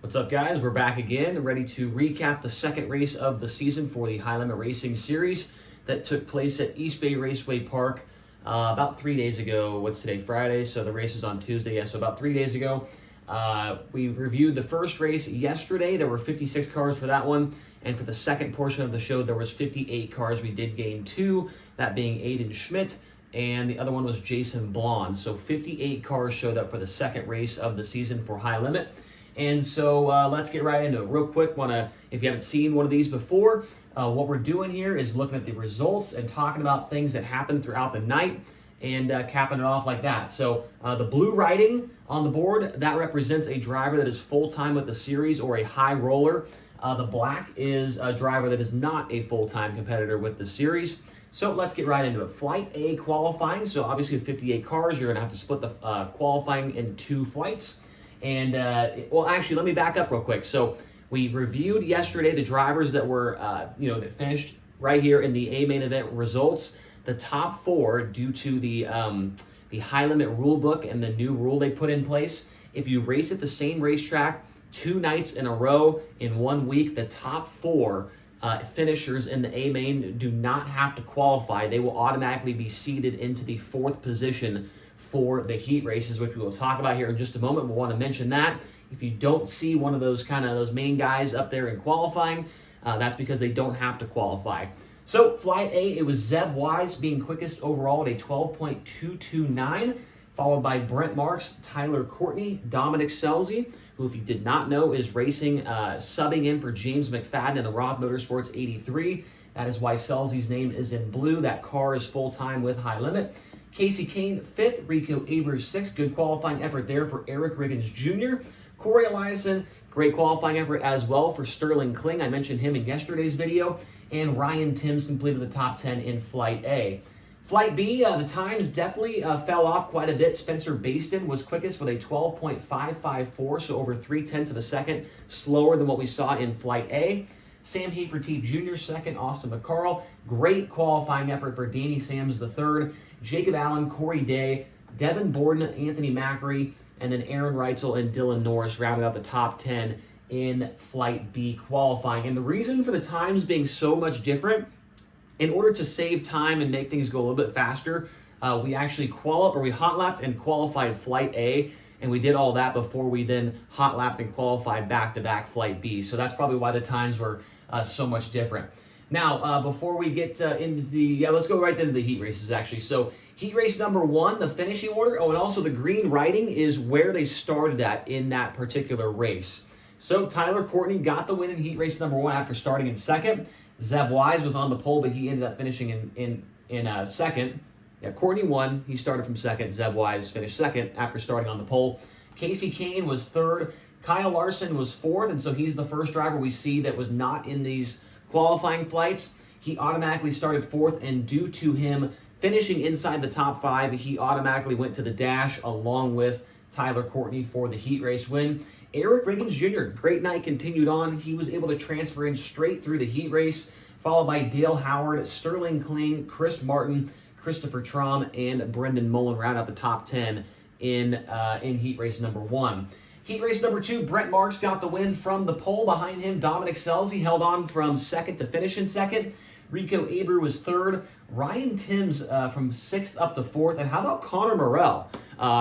What's up, guys? We're back again, ready to recap the second race of the season for the High Limit Racing Series that took place at East Bay Raceway Park about 3 days ago. What's today? Friday, so the race was on Tuesday. Yeah, so about 3 days ago. We reviewed the first race yesterday. There were 56 cars for that one, and for the second portion of the show, there was 58 cars. We did gain 2, that being Aiden Schmidt, and the other one was Jason Blond. So 58 cars showed up for the second race of the season for High Limit. And so let's get right into it. Real quick, if you haven't seen one of these before, what we're doing here is looking at the results and talking about things that happened throughout the night and capping it off like that. So the blue writing on the board, that represents a driver that is full-time with the series or a high roller. The black is a driver that is not a full-time competitor with the series. So let's get right into it. Flight A qualifying. So obviously with 58 cars, you're going to have to split the qualifying in 2 flights. And, well, actually, let me back up real quick. So we reviewed yesterday the drivers that were, that finished right here in the A main event results. The top 4, due to the high limit rule book and the new rule they put in place, if you race at the same racetrack 2 nights in a row in 1 week, the top 4 finishers in the A main do not have to qualify. They will automatically be seeded into the 4th position for the heat races, which we will talk about here in just a moment. We'll want to mention that. If you don't see one of those those main guys up there in qualifying, that's because they don't have to qualify. So Flight A, it was Zeb Wise being quickest overall at a 12.229, followed by Brent Marks, Tyler Courtney, Dominic Scelzi, who, if you did not know, is racing, subbing in for James McFadden in the Roth Motorsports 83. That is why Scelzi's name is in blue. That car is full-time with High Limit. Casey Kane, 5th. Rico Abreu, 6th. Good qualifying effort there for Eric Riggins Jr. Corey Eliason, great qualifying effort as well for Sterling Kling. I mentioned him in yesterday's video. And Ryan Timms completed the top 10 in Flight A. Flight B, the times definitely fell off quite a bit. Spencer Baston was quickest with a 12.554, so over 0.3 of a second slower than what we saw in Flight A. Sam Hafertepe Jr., 2nd. Austin McCarl. Great qualifying effort for Danny Sams, the 3rd. Jacob Allen, Corey Day, Devin Borden, Anthony Macri, and then Aaron Reitzel and Dylan Norris rounded out the top 10 in Flight B qualifying. And the reason for the times being so much different, in order to save time and make things go a little bit faster, we actually hot lapped and qualified Flight A, and we did all that before we then hot lapped and qualified back-to-back Flight B. So that's probably why the times were so much different. Now, before we get into let's go right into the heat races, actually. So heat race number 1, the finishing order. Oh, and also the green writing is where they started at in that particular race. So Tyler Courtney got the win in heat race number 1 after starting in 2nd. Zeb Wise was on the pole, but he ended up finishing in 2nd. Yeah, Courtney won. He started from 2nd. Zeb Wise finished 2nd after starting on the pole. Casey Kane was 3rd. Kyle Larson was 4th, and so he's the first driver we see that was not in these qualifying flights. He automatically started 4th, and due to him finishing inside the top 5, he automatically went to the dash along with Tyler Courtney for the heat race win. Eric Riggins Jr., great night, continued on. He was able to transfer in straight through the heat race, followed by Dale Howard, Sterling Kling, Chris Martin, Christopher Traum, and Brendan Mullen round out the top 10 in heat race number 1. Heat race number 2, Brent Marks got the win from the pole. Behind him, Dominic Scelzi held on from 2nd to finish in 2nd. Rico Abreu was 3rd. Ryan Timms from 6th up to 4th. And how about Connor Morell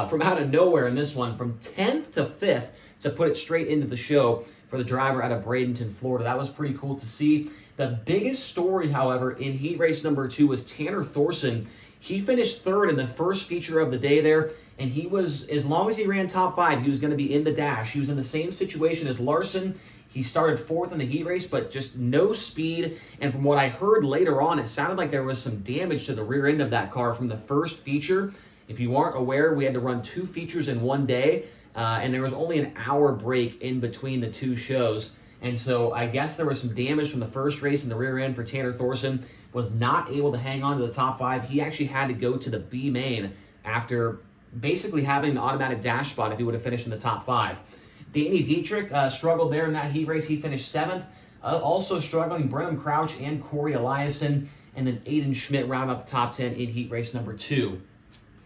from out of nowhere in this one, from 10th to 5th to put it straight into the show for the driver out of Bradenton, Florida. That was pretty cool to see. The biggest story, however, in heat race number 2 was Tanner Thorson. He finished 3rd in the first feature of the day there, and he was, as long as he ran top 5, he was going to be in the dash. He was in the same situation as Larson. He started 4th in the heat race, but just no speed. And from what I heard later on, it sounded like there was some damage to the rear end of that car from the first feature. If you aren't aware, we had to run 2 features in 1 day, and there was only an hour break in between the 2 shows. And so I guess there was some damage from the first race in the rear end for Tanner Thorson. Was not able to hang on to the top 5. He actually had to go to the B main after basically having the automatic dash spot if he would have finished in the top 5. Danny Dietrich struggled there in that heat race. He finished 7th. Also struggling, Brenham Crouch and Corey Eliason. And then Aiden Schmidt round out the top 10 in heat race number 2.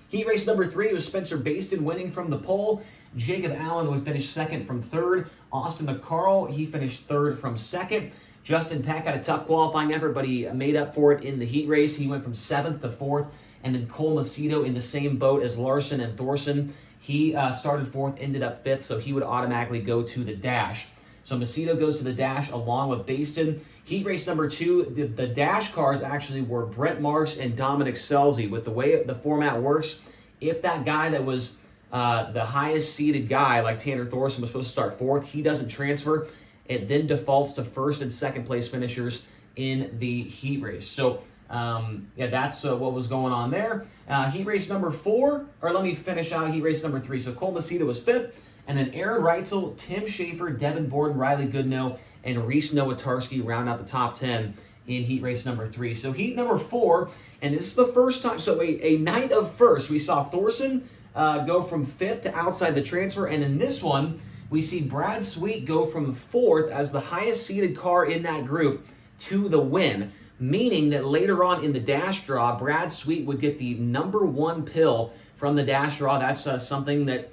Heat race number 3 was Spencer Baston winning from the pole. Jacob Allen would finish second from third. Austin McCarl, he finished third from second. Justin Peck had a tough qualifying effort, but he made up for it in the heat race. He went from 7th to 4th. And then Cole Macedo in the same boat as Larson and Thorson. He started 4th, ended up 5th, so he would automatically go to the dash. So Macedo goes to the dash along with Baston. Heat race number 2, the dash cars actually were Brent Marks and Dominic Scelzi. With the way the format works, if that guy that was the highest seeded guy, like Tanner Thorson, was supposed to start 4th, he doesn't transfer. It then defaults to 1st and 2nd place finishers in the heat race. So yeah, that's what was going on there. Heat race number 4, or let me finish out heat race number 3. So Cole Macedo was 5th, and then Aaron Reitzel, Tim Schaefer, Devin Borden, Riley Goodnow, and Reese Nowatarski round out the top 10 in heat race number 3. So heat number 4, and this is the first time, so a night of first, we saw Thorson go from 5th to outside the transfer, and in this one, we see Brad Sweet go from 4th as the highest seeded car in that group to the win, meaning that later on in the dash draw, Brad Sweet would get the number 1 pill from the dash draw. That's something that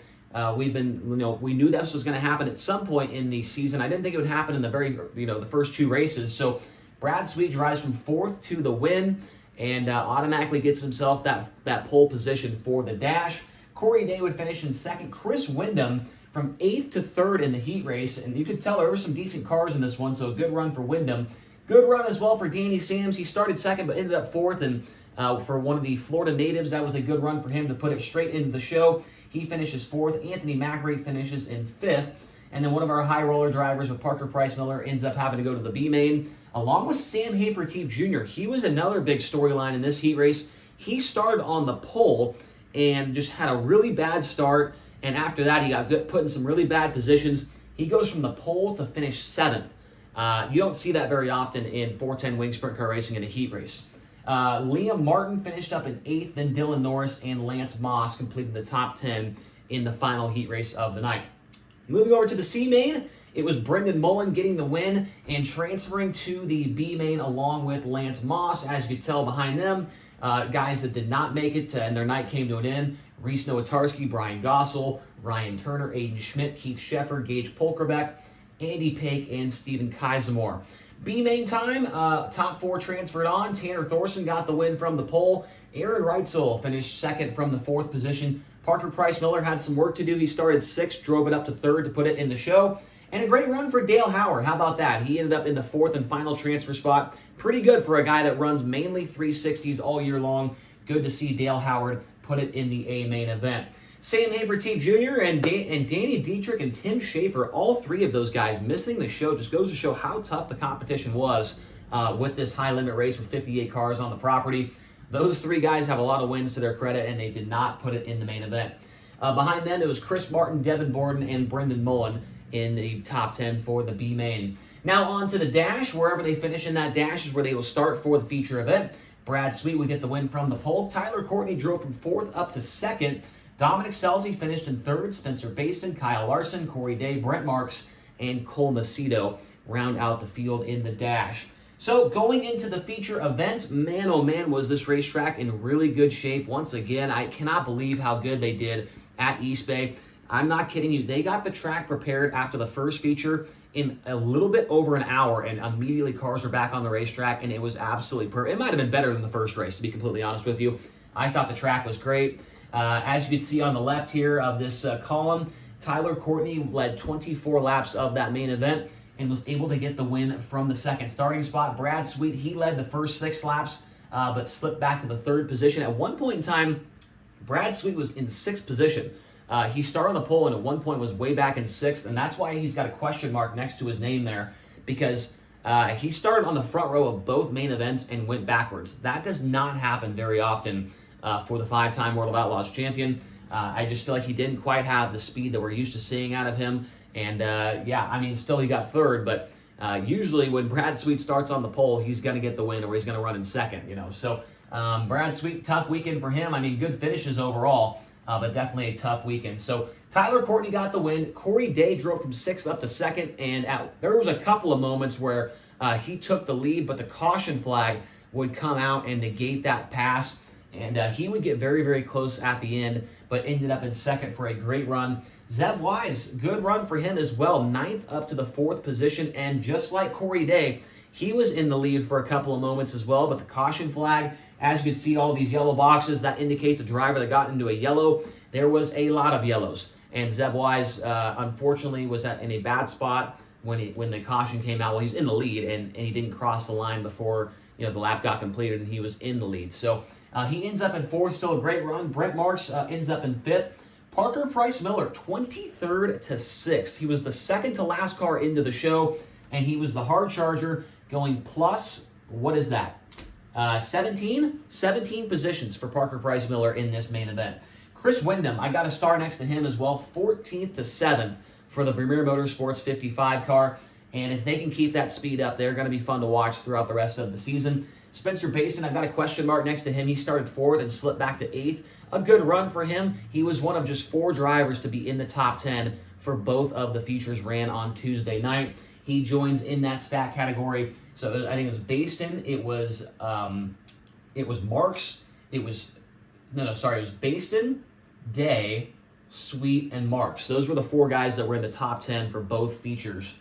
we knew that was going to happen at some point in the season. I didn't think it would happen in the first 2 races. So Brad Sweet drives from 4th to the win and automatically gets himself that pole position for the dash. Corey Day would finish in 2nd. Chris Windham from 8th to 3rd in the heat race, and you could tell there were some decent cars in this one, so a good run for Windham. Good run as well for Danny Sams. He started 2nd but ended up 4th, and for one of the Florida natives, that was a good run for him to put it straight into the show. He finishes 4th. Anthony McRae finishes in 5th. And then one of our high roller drivers with Parker Price Miller ends up having to go to the B main, along with Sam Hafertepe Jr. He was another big storyline in this heat race. He started on the pole and just had a really bad start. And after that, he got put in some really bad positions. He goes from the pole to finish 7th. You don't see that very often in 410 wing sprint car racing in a heat race. Liam Martin finished up in 8th, then Dylan Norris and Lance Moss completed the top 10 in the final heat race of the night. Moving over to the C main, it was Brendan Mullen getting the win and transferring to the B main along with Lance Moss. As you could tell behind them, guys that did not make it and their night came to an end. Reese Nowatarski, Brian Gossel, Ryan Turner, Aiden Schmidt, Keith Sheffer, Gage Polkerbeck, Andy Pake, and Stephen Kaisemore. B main time, top 4 transferred on. Tanner Thorson got the win from the pole. Aaron Reitzel finished 2nd from the 4th position. Parker Price Miller had some work to do. He started 6th, drove it up to 3rd to put it in the show. And a great run for Dale Howard. How about that? He ended up in the 4th and final transfer spot. Pretty good for a guy that runs mainly 360s all year long. Good to see Dale Howard put it in the A main event. Sam Hafertepe Jr. and Danny Dietrich and Tim Schaefer, all 3 of those guys missing the show just goes to show how tough the competition was with this high limit race with 58 cars on the property. Those 3 guys have a lot of wins to their credit, and they did not put it in the main event. Behind them, it was Chris Martin, Devin Borden, and Brendan Mullen in the top 10 for the B main. Now on to the dash. Wherever they finish in that dash is where they will start for the feature event. Brad Sweet would get the win from the pole. Tyler Courtney drove from 4th up to 2nd. Dominic Scelzi finished in 3rd. Spencer Baston, Kyle Larson, Corey Day, Brent Marks, and Cole Macedo round out the field in the dash. So going into the feature event, man oh man was this racetrack in really good shape. Once again, I cannot believe how good they did at East Bay. I'm not kidding you. They got the track prepared after the first feature in a little bit over an hour, and immediately cars were back on the racetrack, and it was absolutely perfect. It might have been better than the first race, to be completely honest with you. I thought the track was great. As you can see on the left here of this column, Tyler Courtney led 24 laps of that main event and was able to get the win from the 2nd starting spot. Brad Sweet, he led the first 6 laps, but slipped back to the 3rd position. At one point in time, Brad Sweet was in 6th position. He started on the pole and at one point was way back in 6th, and that's why he's got a question mark next to his name there, because he started on the front row of both main events and went backwards. That does not happen very often for the 5-time World of Outlaws champion. I just feel like he didn't quite have the speed that we're used to seeing out of him. And yeah, I mean, still he got 3rd, but usually when Brad Sweet starts on the pole, he's going to get the win or he's going to run in 2nd, you know. So Brad Sweet, tough weekend for him. I mean, good finishes overall, but definitely a tough weekend. So Tyler Courtney got the win. Corey Day drove from 6th up to 2nd, and there was a couple of moments where he took the lead, but the caution flag would come out and negate that pass. And he would get very, very close at the end, but but ended up in second for a great run. Zeb Wise, good run for him as well, 9th up to the 4th position, and just like Corey Day, he was in the lead for a couple of moments as well, but the caution flag, as you can see all these yellow boxes, that indicates a driver that got into a yellow. There was a lot of yellows, and Zeb Wise, unfortunately, was in a bad spot when the caution came out. Well, he was in the lead, and he didn't cross the line before the lap got completed, and he was in the lead. So he ends up in 4th, still a great run. Brent Marks ends up in 5th. Parker Price Miller, 23rd to 6th. He was the second to last car into the show, and he was the hard charger going plus, what is that? 17 positions for Parker Price Miller in this main event. Chris Windham, I got a star next to him as well, 14th to 7th for the Vermeer Motorsports 55 car. And if they can keep that speed up, they're going to be fun to watch throughout the rest of the season. Spencer Basin, I've got a question mark next to him. He started 4th and slipped back to 8th. A good run for him. He was one of just 4 drivers to be in the top 10 for both of the features ran on Tuesday night. He joins in that stat category. So I think it was Baston, it was Marks, it was Baston, Day, Sweet, and Marks. Those were the 4 guys that were in the top 10 for both features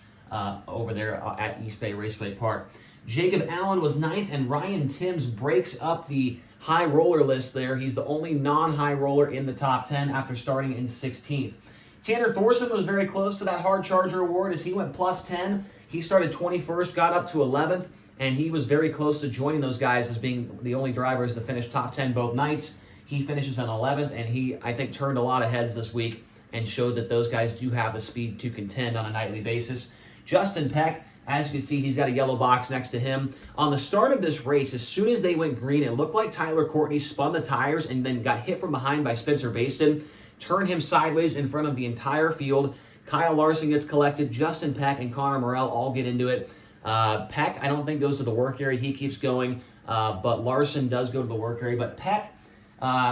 over there at East Bay Raceway Park. Jacob Allen was 9th, and Ryan Timms breaks up the high roller list there. He's the only non-high roller in the top 10 after starting in 16th. Tanner Thorson was very close to that hard charger award as he went plus 10. He started 21st, got up to 11th, and he was very close to joining those guys as being the only drivers that finished top 10 both nights. He finishes on 11th, and he, I think, turned a lot of heads this week and showed that those guys do have the speed to contend on a nightly basis. Justin Peck, as you can see, he's got a yellow box next to him. On the start of this race, as soon as they went green, it looked like Tyler Courtney spun the tires and then got hit from behind by Spencer Baston, turned him sideways in front of the entire field. Kyle Larson gets collected. Justin Peck and Connor Morrell all get into it. Peck, I don't think, goes to the work area. He keeps going, but Larson does go to the work area. But Peck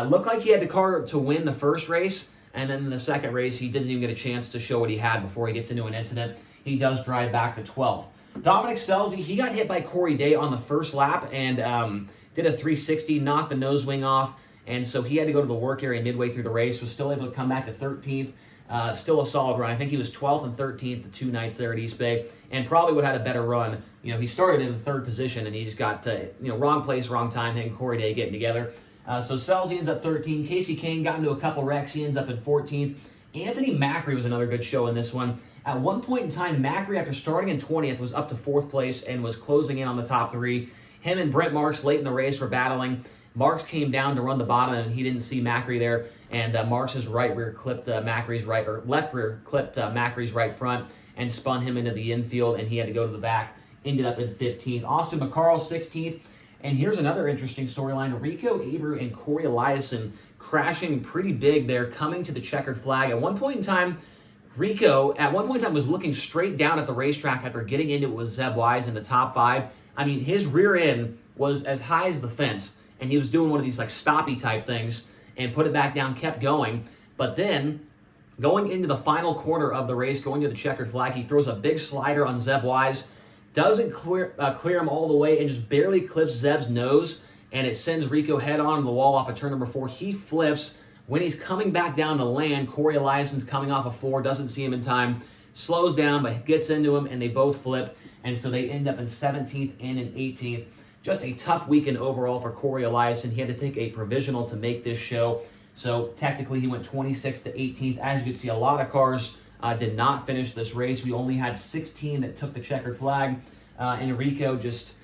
looked like he had the car to win the first race, and then in the second race, he didn't even get a chance to show what he had before he gets into an incident. He does drive back to 12th. Dominic Scelzi, he got hit by Corey Day on the first lap and did a 360, knocked the nose wing off, and so he had to go to the work area midway through the race, was still able to come back to 13th. Still a solid run. I think he was 12th and 13th the 2 nights there at East Bay, and probably would have had a better run. He started in the 3rd position, and he just got, wrong place, wrong time, him and Corey Day getting together. So Scelzi ends up 13th. Casey Kane got into a couple wrecks. He ends up in 14th. Anthony Macri was another good show in this one. At one point in time, Macri, after starting in 20th, was up to 4th place and was closing in on the top 3. Him and Brent Marks late in the race were battling. Marks came down to run the bottom, and he didn't see Macri there. And Marks' right rear clipped Macri's right, or left rear clipped Macri's right front and spun him into the infield, and he had to go to the back. Ended up in 15th. Austin McCarl, 16th. And here's another interesting storyline. Rico Abreu and Corey Eliason crashing pretty big there, coming to the checkered flag. At one point in time, Rico, was looking straight down at the racetrack after getting into it with Zeb Wise in the top 5. I mean, his rear end was as high as the fence, and he was doing one of these like stoppy type things and put it back down, kept going. But then, going into the final quarter of the race, going to the checkered flag, he throws a big slider on Zeb Wise, doesn't clear him all the way, and just barely clips Zeb's nose, and it sends Rico head on the wall off of turn number 4. He flips. When he's coming back down to land, Corey Eliason's coming off of 4, doesn't see him in time, slows down, but gets into him, and they both flip, and so they end up in 17th and in 18th. Just a tough weekend overall for Corey Eliason. He had to take a provisional to make this show, so technically he went 26th to 18th. As you can see, a lot of cars did not finish this race. We only had 16 that took the checkered flag, and Rico just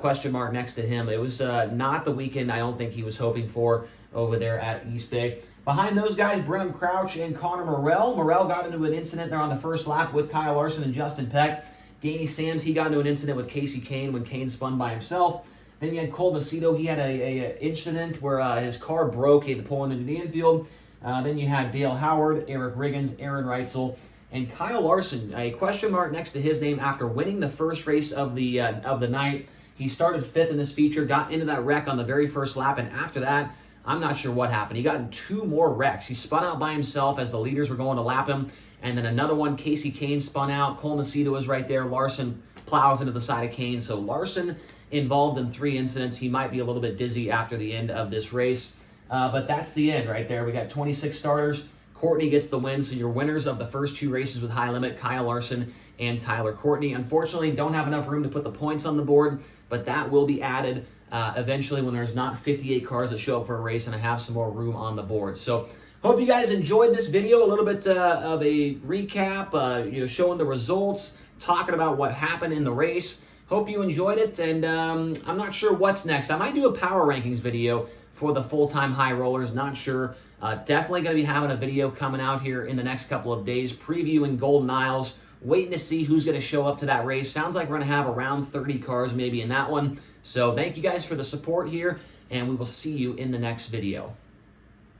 question mark next to him. It was not the weekend I don't think he was hoping for over there at East Bay. Behind those guys, Brenham Crouch and Connor Morrell. Morrell got into an incident there on the first lap with Kyle Larson and Justin Peck. Danny Sams, he got into an incident with Casey Kane when Kane spun by himself. Then you had Cole Macedo. He had a incident where his car broke. He had to pull into the infield. Then you had Dale Howard, Eric Riggins, Aaron Reitzel, and Kyle Larson. A question mark next to his name after winning the first race of the night. He started 5th in this feature, got into that wreck on the very first lap, and after that, I'm not sure what happened. He got in 2 more wrecks. He spun out by himself as the leaders were going to lap him, and then another one, Casey Kane spun out. Cole Macedo was right there. Larson plows into the side of Kane. So Larson involved in 3 incidents. He might be a little bit dizzy after the end of this race. But that's the end right there. We got 26 starters. Courtney gets the win. So your winners of the first 2 races with high limit, Kyle Larson and Tyler Courtney. Unfortunately, don't have enough room to put the points on the board, but that will be added eventually when there's not 58 cars that show up for a race and I have some more room on the board. So hope you guys enjoyed this video, a little bit of a recap, showing the results, talking about what happened in the race. Hope you enjoyed it, and I'm not sure what's next. I might do a power rankings video for the full-time high rollers, not sure. Definitely going to be having a video coming out here in the next couple of days, previewing Golden Isles, waiting to see who's going to show up to that race. Sounds like we're going to have around 30 cars maybe in that one. So thank you guys for the support here, and we will see you in the next video.